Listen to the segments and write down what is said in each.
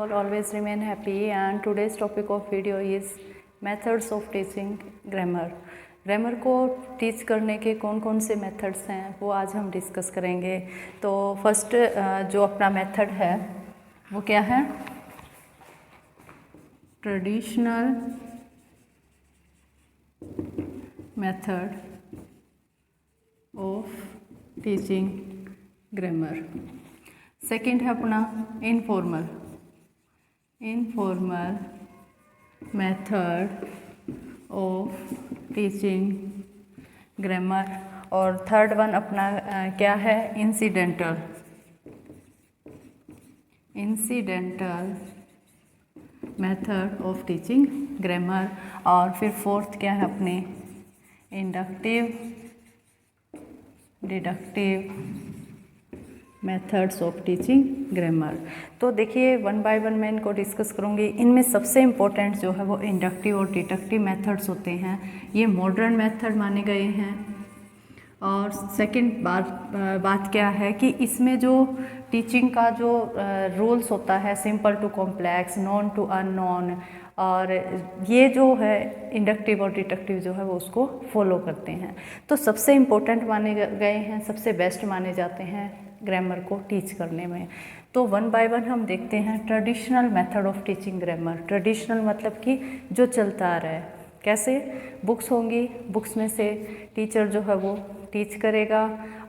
all always remain happy, and today's topic of video is methods of teaching grammar. Grammar को teach करने के कौन कौन से मेथड्स हैं वो आज हम डिस्कस करेंगे। तो फर्स्ट जो अपना मेथड है वो क्या है? Traditional method of teaching grammar. Second है अपना informal method of teaching grammar. और थर्ड वन अपना क्या है? Incidental method of teaching grammar. और फिर फोर्थ क्या है अपने? Inductive deductive methods of teaching grammar. तो देखिए वन बाय वन मैं इनको डिस्कस करूँगी। इनमें सबसे इम्पोर्टेंट जो है वो इंडक्टिव और डिडक्टिव मेथड्स होते हैं। ये मॉडर्न मेथड माने गए हैं। और सेकंड बात क्या है कि इसमें जो टीचिंग का जो रूल्स होता है, simple to complex, known to unknown, और ये जो है इंडक्टिव और डिडक्टिव जो है वो उसको फॉलो करते हैं। तो सबसे इम्पोर्टेंट माने गए हैं, सबसे बेस्ट माने जाते हैं ग्रामर को टीच करने में। तो वन बाय वन हम देखते हैं traditional method of teaching grammar. Traditional मतलब कि जो चलता आ रहा है। कैसे? बुक्स होंगी, बुक्स में से टीचर जो है वो टीच करेगा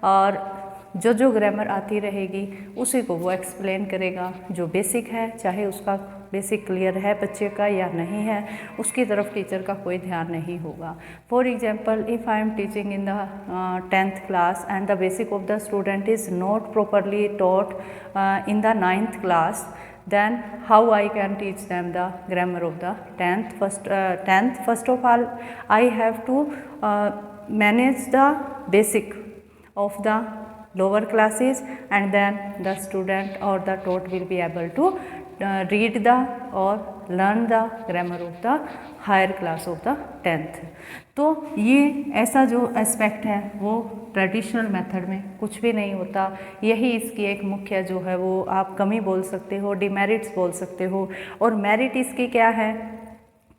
और जो ग्रामर आती रहेगी उसी को वो एक्सप्लेन करेगा। जो बेसिक है, चाहे उसका बेसिक क्लियर है बच्चे का या नहीं है, उसकी तरफ टीचर का कोई ध्यान नहीं होगा। For example, if I am teaching in the 10th class and the basic of the student is not properly taught in the 9th class, then how I can teach them the grammar of the 10th? First of all, I have to manage the basic of the lower classes, and then the student or the taught will be able to read the or learn the grammar of the higher class of the 10th। तो ये ऐसा जो aspect है वो traditional method में कुछ भी नहीं होता। यही इसकी एक मुख्य जो है वो आप कमी बोल सकते हो, डिमेरिट्स बोल सकते हो। और मेरिट इसकी क्या है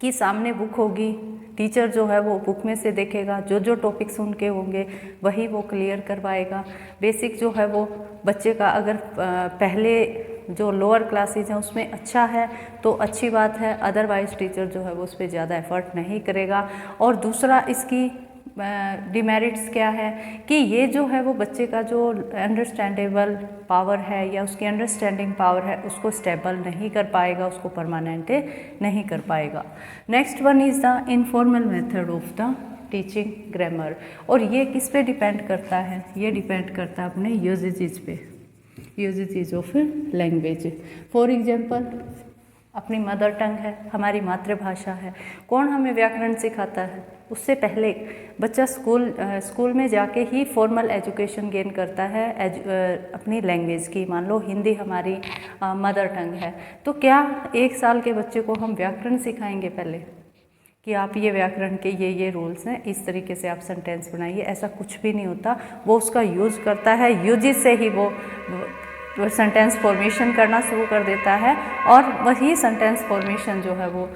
कि सामने बुक होगी, टीचर जो है वो बुक में से देखेगा, जो टॉपिक्स उनके होंगे वही वो क्लियर करवाएगा। बेसिक जो है वो बच्चे का अगर पहले जो लोअर क्लासेज हैं उसमें अच्छा है तो अच्छी बात है, अदरवाइज टीचर जो है वो उस पर ज़्यादा एफर्ट नहीं करेगा। और दूसरा इसकी डिमेरिट्स क्या है कि ये जो है वो बच्चे का जो अंडरस्टैंडेबल पावर है या उसकी अंडरस्टैंडिंग पावर है उसको स्टेबल नहीं कर पाएगा, उसको परमानेंट नहीं कर पाएगा। Next one is the informal method of the teaching grammar. और ये किस पे डिपेंड करता है? ये डिपेंड करता है अपने यूजेज पे, usages of language. For example, अपनी मदर टंग है, हमारी मातृभाषा है। कौन हमें व्याकरण सिखाता है? उससे पहले बच्चा स्कूल में जाके ही फॉर्मल एजुकेशन गेन करता है अपनी लैंग्वेज की। मान लो हिंदी हमारी मदर टंग है, तो क्या 1 साल के बच्चे को हम व्याकरण सिखाएंगे पहले कि आप ये व्याकरण के ये रूल्स हैं, इस तरीके से आप सेंटेंस बनाइए? ऐसा कुछ भी नहीं होता। वो उसका यूज़ करता है, यूजेस से ही वो सेंटेंस फॉर्मेशन करना शुरू कर देता है, और वही सेंटेंस फॉर्मेशन जो है वो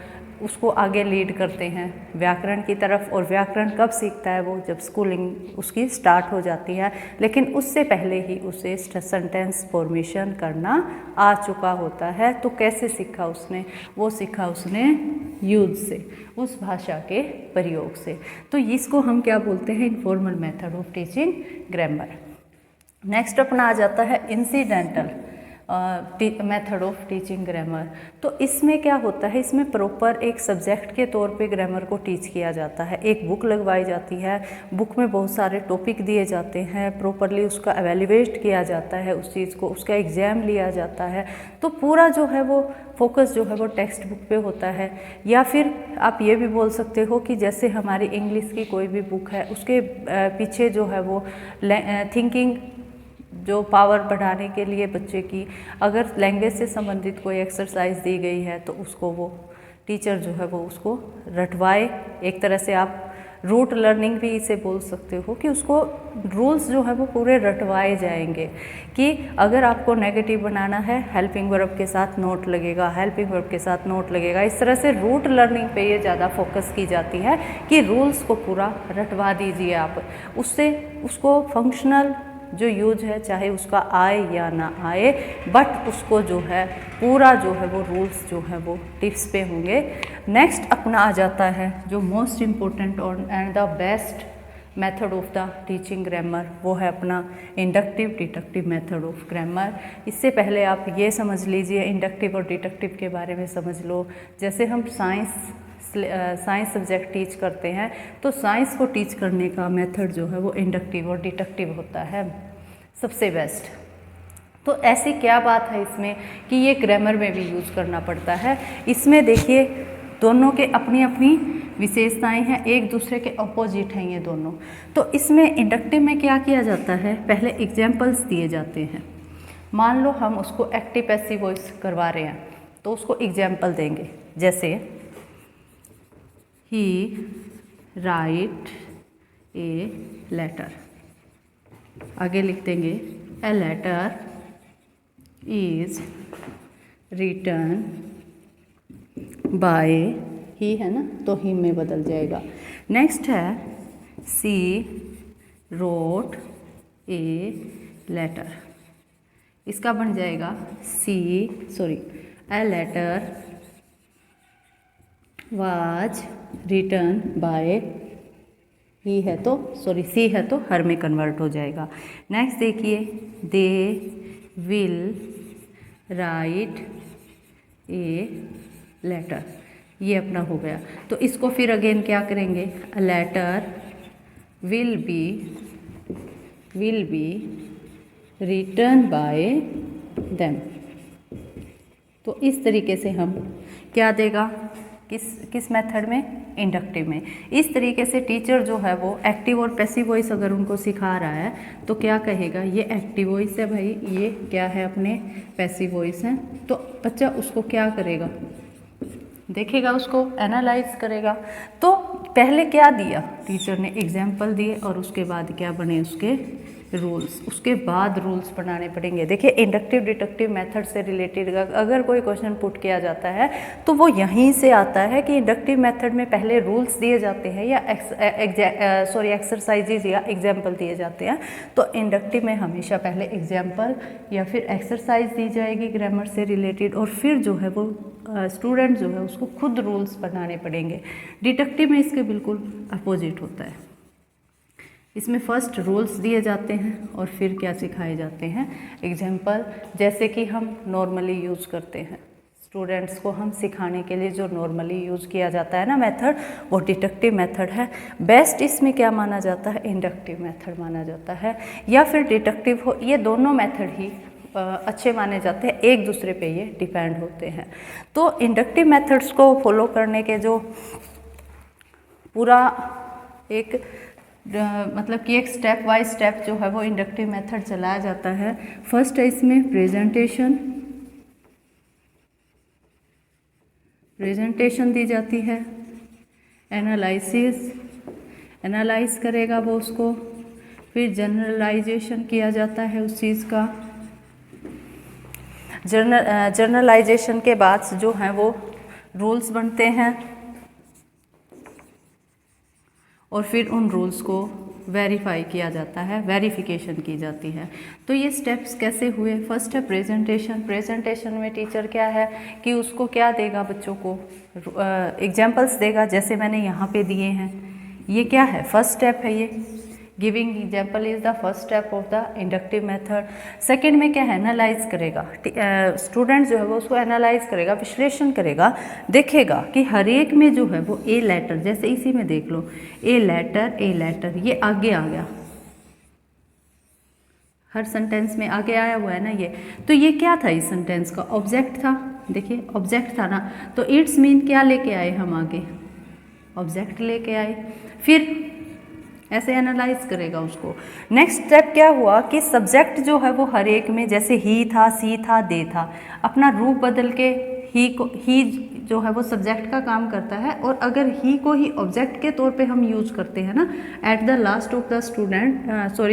उसको आगे लीड करते हैं व्याकरण की तरफ। और व्याकरण कब सीखता है? वो जब स्कूलिंग उसकी स्टार्ट हो जाती है, लेकिन उससे पहले ही उसे सेंटेंस फॉर्मेशन करना आ चुका होता है। तो कैसे सीखा उसने? वो सीखा उसने यूज से, उस भाषा के प्रयोग से। तो इसको हम क्या बोलते हैं? Informal method of teaching grammar. Next अपना आ जाता है incidental method of teaching grammar. तो इसमें क्या होता है? इसमें प्रॉपर एक सब्जेक्ट के तौर पे ग्रामर को टीच किया जाता है। एक बुक लगवाई जाती है, बुक में बहुत सारे टॉपिक दिए जाते हैं, प्रॉपरली उसका एवेल्युएट किया जाता है उस चीज़ को, उसका एग्ज़ाम लिया जाता है। तो पूरा जो है वो फोकस जो है वो टेक्स्ट बुक पे होता है। या फिर आप ये भी बोल सकते हो कि जैसे हमारी इंग्लिश की कोई भी बुक है, उसके पीछे जो है वो थिंकिंग जो पावर बढ़ाने के लिए बच्चे की अगर लैंग्वेज से संबंधित कोई एक्सरसाइज दी गई है तो उसको वो टीचर जो है वो उसको रटवाए। एक तरह से आप रूट लर्निंग भी इसे बोल सकते हो, कि उसको रूल्स जो है वो पूरे रटवाए जाएंगे, कि अगर आपको नेगेटिव बनाना है हेल्पिंग वर्ब के साथ नोट लगेगा, हेल्पिंग वर्ब के साथ नोट लगेगा। इस तरह से रूट लर्निंग पे ये ज़्यादा फोकस की जाती है कि रूल्स को पूरा रटवा दीजिए आप, उससे उसको फंक्शनल जो यूज है चाहे उसका आए या ना आए, बट उसको जो है पूरा जो है वो रूल्स जो है वो टिप्स पे होंगे। नेक्स्ट अपना आ जाता है जो मोस्ट इम्पोर्टेंट और and the best method of the teaching grammar, वो है अपना inductive deductive method of grammar. इससे पहले आप ये समझ लीजिए, इंडक्टिव और डिडक्टिव के बारे में समझ लो। जैसे हम साइंस सब्जेक्ट टीच करते हैं तो साइंस को टीच करने का मेथड जो है वो इंडक्टिव और डिडक्टिव होता है सबसे बेस्ट। तो ऐसी क्या बात है इसमें कि ये ग्रामर में भी यूज़ करना पड़ता है। इसमें देखिए दोनों के अपनी अपनी विशेषताएं हैं, एक दूसरे के अपोजिट हैं ये दोनों। तो इसमें इंडक्टिव में क्या किया जाता है, पहले एग्जाम्पल्स दिए जाते हैं। मान लो हम उसको एक्टिव पैसिव वॉइस करवा रहे हैं तो उसको एग्जाम्पल देंगे, जैसे ही राइट ए लेटर, आगे लिख देंगे a letter is return by, ही है ना तो ही में बदल जाएगा। नेक्स्ट है सी रोट ए लेटर, इसका बन जाएगा a letter was return by, ही है तो सी है तो हर में कन्वर्ट हो जाएगा। नेक्स्ट देखिए they will write a letter, ये अपना हो गया। तो इसको फिर अगेन क्या करेंगे, a letter will be written by them. तो इस तरीके से हम क्या देगा, किस मेथड में, इंडक्टिव में। इस तरीके से टीचर जो है वो एक्टिव और पैसिव वॉइस अगर उनको सिखा रहा है तो क्या कहेगा, ये एक्टिव वॉइस है भाई, ये क्या है अपने पैसिव वॉइस है। तो बच्चा उसको क्या करेगा, देखेगा, उसको एनालाइज करेगा। तो पहले क्या दिया टीचर ने, एग्जाम्पल दिए, और उसके बाद क्या बने उसके रूल्स, उसके बाद रूल्स बनाने पड़ेंगे। देखिए इंडक्टिव डिडक्टिव मेथड से रिलेटेड अगर कोई क्वेश्चन पुट किया जाता है तो वो यहीं से आता है कि इंडक्टिव मेथड में पहले रूल्स दिए जाते हैं या एक्सरसाइजेज या एग्जाम्पल दिए जाते हैं। तो इंडक्टिव में हमेशा पहले एग्जाम्पल या फिर एक्सरसाइज दी जाएगी ग्रामर से रिलेटेड, और फिर जो है वो स्टूडेंट जो है उसको खुद रूल्स बनाने पड़ेंगे। डिडक्टिव में इसके बिल्कुल अपोजिट होता है, इसमें फर्स्ट रूल्स दिए जाते हैं और फिर क्या सिखाए जाते हैं, एग्जाम्पल। जैसे कि हम नॉर्मली यूज़ करते हैं, स्टूडेंट्स को हम सिखाने के लिए जो नॉर्मली यूज़ किया जाता है ना मेथड, वो डिडक्टिव मेथड है। बेस्ट इसमें क्या माना जाता है, इंडक्टिव मेथड माना जाता है, या फिर डिडक्टिव हो, ये दोनों मेथड ही अच्छे माने जाते हैं, एक दूसरे पे ये डिपेंड होते हैं। तो इंडक्टिव मेथड्स को फॉलो करने के जो पूरा एक मतलब कि एक स्टेप बाय स्टेप जो है वो इंडक्टिव मेथड चलाया जाता है। फर्स्ट है इसमें प्रेजेंटेशन दी जाती है, एनालाइज करेगा वो उसको, फिर जनरलाइजेशन किया जाता है उस चीज़ का। जर्नलाइजेशन के बाद जो हैं वो रूल्स बनते हैं और फिर उन रूल्स को वेरीफाई किया जाता है, वेरिफिकेशन की जाती है। तो ये स्टेप्स कैसे हुए, फर्स्ट है प्रेजेंटेशन में टीचर क्या है कि उसको क्या देगा, बच्चों को एग्जाम्पल्स देगा, जैसे मैंने यहाँ पे दिए हैं। ये क्या है, फर्स्ट स्टेप है ये, giving example is the first step of the inductive method. Second में क्या है, एनालाइज करेगा, स्टूडेंट जो है वो उसको एनालाइज करेगा, विश्लेषण करेगा, देखेगा कि हर एक में जो है वो ए लेटर, जैसे इसी में देख लो ए लेटर ये आगे आ गया, हर सेंटेंस में आगे आया हुआ है ना ये। तो ये क्या था, इस सेंटेंस का ऑब्जेक्ट था, देखिए ऑब्जेक्ट था ना, तो इट्स मीन क्या लेके आए हम आगे, ऑब्जेक्ट लेके आए, फिर ऐसे एनालाइज करेगा उसको। नेक्स्ट स्टेप क्या हुआ कि सब्जेक्ट जो है वो हर एक में, जैसे ही था, सी था, दे था, अपना रूप बदल के ही जो है वो सब्जेक्ट का काम करता है, और अगर ही को ही ऑब्जेक्ट के तौर पे हम यूज करते हैं ना at the last of the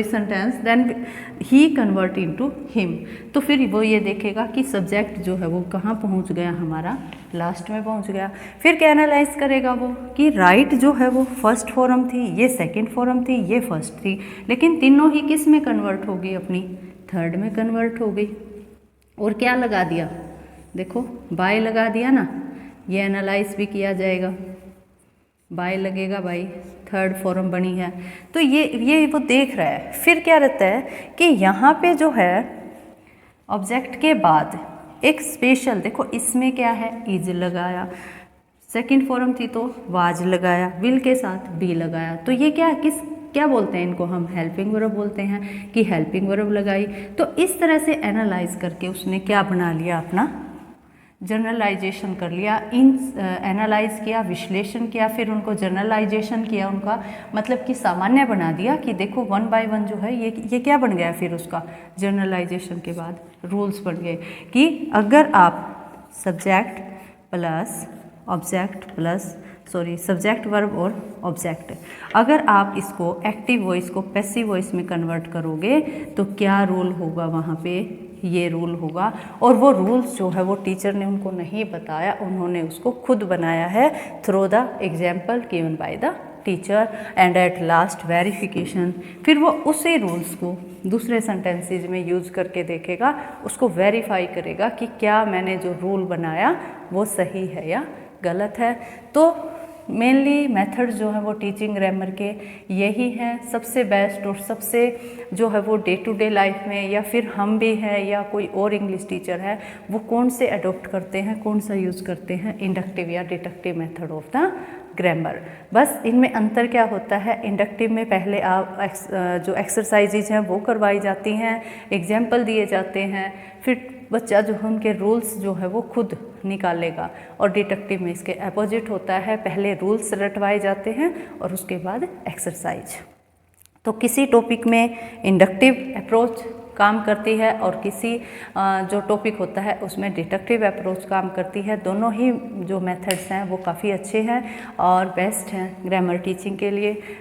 sentence, then ही कन्वर्ट इनटू हिम, तो फिर वो ये देखेगा कि सब्जेक्ट जो है वो कहाँ पहुँच गया, हमारा लास्ट में पहुँच गया। फिर क्या एनालाइज करेगा वो कि राइट जो है वो फर्स्ट फॉर्म थी, ये सेकेंड फॉर्म थी, ये फर्स्ट थी, लेकिन तीनों ही किस में कन्वर्ट हो गई, अपनी थर्ड में कन्वर्ट हो गई। और क्या लगा दिया, देखो बाय लगा दिया ना, ये एनालाइज भी किया जाएगा, बाय लगेगा, बाय थर्ड फॉर्म बनी है, तो ये वो देख रहा है। फिर क्या रहता है कि यहाँ पे जो है ऑब्जेक्ट के बाद एक स्पेशल, देखो इसमें क्या है, इज लगाया, सेकंड फॉर्म थी तो वाज लगाया, विल के साथ बी लगाया, तो ये क्या बोलते हैं इनको, हम हेल्पिंग वर्ब बोलते हैं कि हेल्पिंग वर्ब लगाई। तो इस तरह से एनालाइज करके उसने क्या बना लिया, अपना जनरलाइजेशन कर लिया, एनालाइज किया, विश्लेषण किया, फिर उनको जनरलाइजेशन किया, उनका मतलब कि सामान्य बना दिया कि देखो 1 बाय 1 जो है ये क्या बन गया, फिर उसका जनरलाइजेशन के बाद रूल्स बन गए कि अगर आप subject plus object plus subject verb और ऑब्जेक्ट, अगर आप इसको एक्टिव वॉइस को पैसिव वॉइस में कन्वर्ट करोगे तो क्या रूल होगा, वहाँ पे ये रूल होगा। और वो रूल्स जो है वो टीचर ने उनको नहीं बताया, उन्होंने उसको खुद बनाया है through the example given by the teacher and at last verification. फिर वो उसी रूल्स को दूसरे सेंटेंसेज में यूज़ करके देखेगा, उसको वेरीफाई करेगा कि क्या मैंने जो रूल बनाया वो सही है या गलत है। तो मेनली मेथड्स जो है वो टीचिंग ग्रामर के यही हैं, सबसे बेस्ट और सबसे जो है वो डे टू डे लाइफ में, या फिर हम भी हैं या कोई और इंग्लिश टीचर है, वो कौन से अडोप्ट करते हैं, कौन सा यूज़ करते हैं, इंडक्टिव या deductive method of the grammar. बस इनमें अंतर क्या होता है, इंडक्टिव में पहले आप जो एक्सरसाइजेज हैं वो करवाई जाती हैं, एग्जाम्पल दिए जाते हैं, फिर बच्चा जो है उनके रूल्स जो है वो खुद निकालेगा, और डिडक्टिव में इसके अपोजिट होता है, पहले रूल्स रटवाए जाते हैं और उसके बाद एक्सरसाइज। तो किसी टॉपिक में इंडक्टिव अप्रोच काम करती है और किसी जो टॉपिक होता है उसमें डिडक्टिव अप्रोच काम करती है। दोनों ही जो मेथड्स हैं वो काफ़ी अच्छे हैं और बेस्ट हैं ग्रामर टीचिंग के लिए।